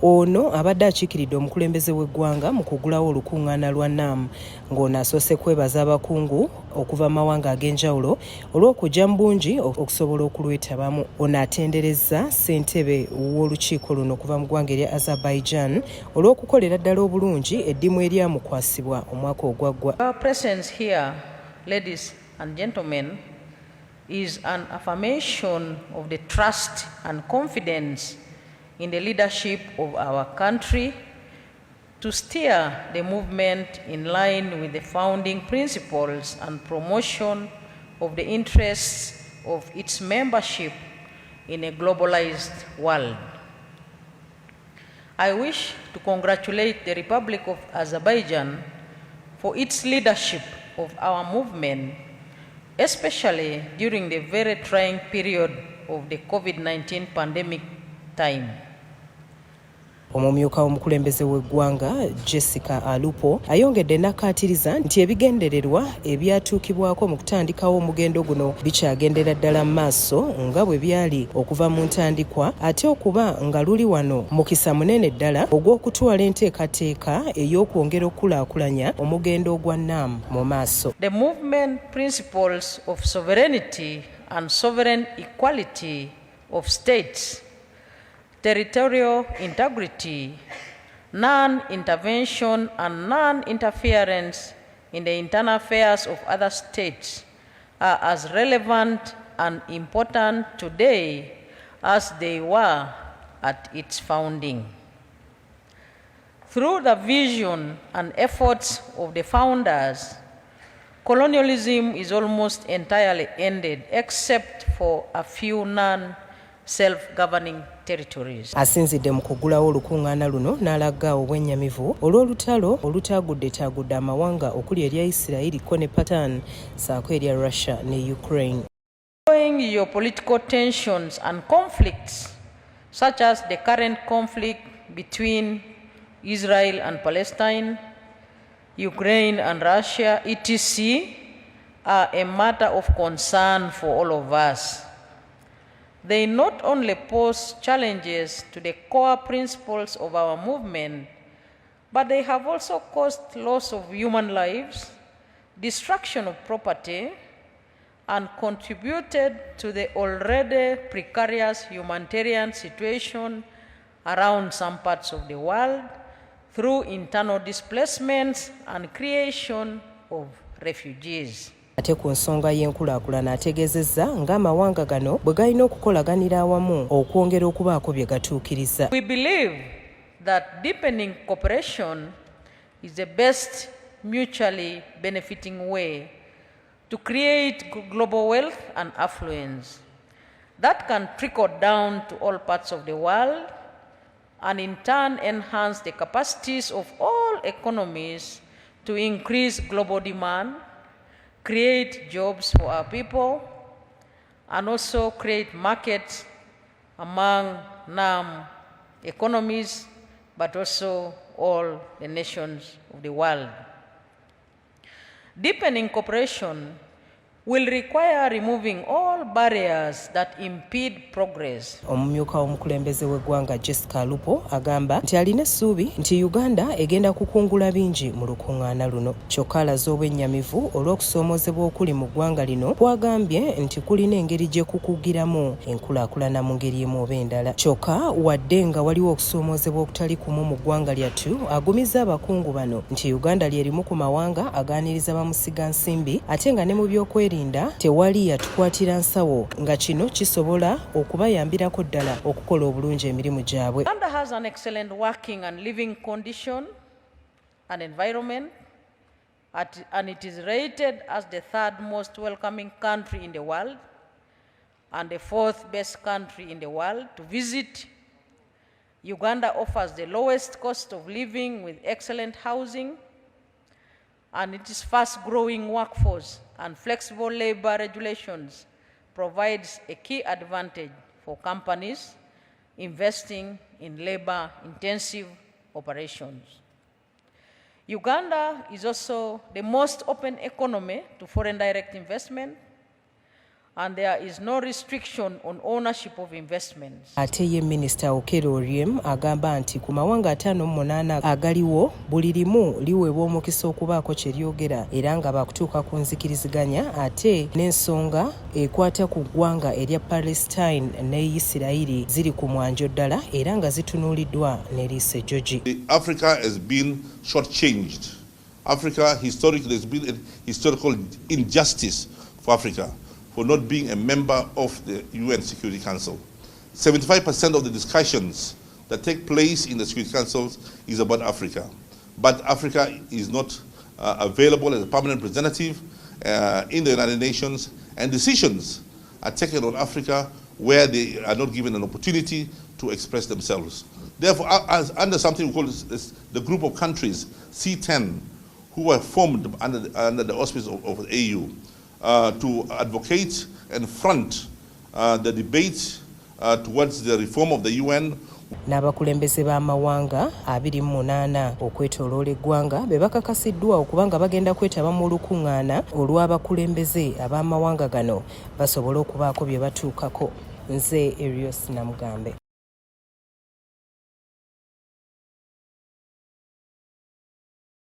Ono abadde akiikiridde omukulembeze w'eggwanga mu kugulawo olukungaana lwa NAM ng'ono asoose kwebaza abakungu okuva mu mawanga ag'enjawulo olw'okujja mu bungi okusobola okulwetabamu. Ono atenderezza ssentebe w'olukiiko luno okuva mu ggwanga erya Azerbaijan olw'okukolera ddala obulungi eddimu eryamukwasibwa omwaka ogwaggwa. Our presence here, ladies and gentlemen, is an affirmation of the trust and confidence in the leadership of our country to steer the movement in line with the founding principles and promotion of the interests of its membership in a globalized world. I wish to congratulate the Republic of Azerbaijan for its leadership of our movement, especially during the very trying period of the COVID-19 pandemic time. Omumyuuka w'omukulembeze w'eggwanga Jessca Alupo ayongedde n'akkaatiriza nti ebigendererwa ebyatuukibwako mu kutandikawo omugendo guno bikyagendera ddala mu maaso nga bwe byali okuva mu ntandikwa, ate okuba nga luli wano mukisa munene ddala ogw'okutwala enteekateeka ey'okwongera okukulaakulanya omugendo ogwa NAM mu maaso. The movement principles of sovereignty and sovereign equality of states, territorial integrity, non-intervention and non-interference in the internal affairs of other states are as relevant and important today as they were at its founding. Through the vision and efforts of the founders, colonialism is almost entirely ended except for a few non-self-governing territories. Asinzidde mu kugulawo olukungaana luno n'alaga obwennyamivu olw'olutalo olutaagudde amawanga okuli erya Isirayiri ko ne Pakistan saako erya Russia ne Ukraine. Following geopolitical tensions and conflicts such as the current conflict between Israel and Palestine, Ukraine and Russia, etc., are a matter of concern for all of us. They not only pose challenges to the core principles of our movement, but they have also caused loss of human lives, destruction of property, and contributed to the already precarious humanitarian situation around some parts of the world through internal displacements and creation of refugees. Ate ku nsonga y'enkulaakulana ategeezezza ng'amawanga gano bwe galina okukolaganira awamu okwongera okubaako bye gatuukiriza. We believe that deepening cooperation is the best mutually benefiting way to create global wealth and affluence that can trickle down to all parts of the world and in turn enhance the capacities of all economies to increase global demand, create jobs for our people, and also create markets among NAM economies, but also all the nations of the world. Deepening cooperation will require removing all barriers that impede progress. Omumyuuka w'omukulembeze w'eggwanga Jessca Alupo agamba nti alina essuubi nti Uganda egenda kukungula bingi mu lukungaana luno. Kyokka alaze obwennyamivu olw'okusoomoozebwa okuli mu ggwanga lino kwagambye nti kulina engeri gye kukugiramu enkulaakulana mu ngeri emu oba endala. Kyokka wadde nga waliwo okusoomoozebwa okutali kumu mu ggwanga lyattu, agumizza abakungu bano nti Uganda ly'erimu ku mawanga agaaniriza bamusiga nsimbi ate nga ne mu by'okwerinda tewali yatukwatira nsawo nga kino kisobola okubayambirako ddala okukola obulungi emirimu gyabwe. Uganda has an excellent working and living condition and environment, and it is rated as the third most welcoming country in the world and the fourth best country in the world to visit. Uganda offers the lowest cost of living with excellent housing, and its fast-growing workforce and flexible labor regulations provides a key advantage for companies investing in labor-intensive operations. Uganda is also the most open economy to foreign direct investment, and there is no restriction on ownership of investments. Ate ye Minisita Okello Oryem agamba nti ku mawanga 58 agaliwo buli limu liweebwa omukisa okubaako kye lyogera era nga bakutuuka ku nzikiriziganya ate n'ensonga ekwata ku ggwanga erya Palestine ne Isirayiri ziri ku mwanjo ddala era nga zitunuuliddwa ne Lise Joji. Africa has been shortchanged. Africa historically has been a historical injustice for Africa for not being a member of the UN Security Council. 75% of the discussions that take place in the Security Council is about Africa. But Africa is not available as a permanent representative in the United Nations, and decisions are taken on Africa where they are not given an opportunity to express themselves. Therefore, under something we call the group of countries, C10, who were formed under the auspices of the AU, to advocate and front the debate towards the reform of the UN. N'abakulembeze b'amawanga 28 okwetooloola eggwanga be bakakasiddwa okuba nga bagenda kwetaba mu lukungaana olw'abakulembeze ab'amawanga gano basobole okubaako bye batuukako. Nze Erios Namugambe.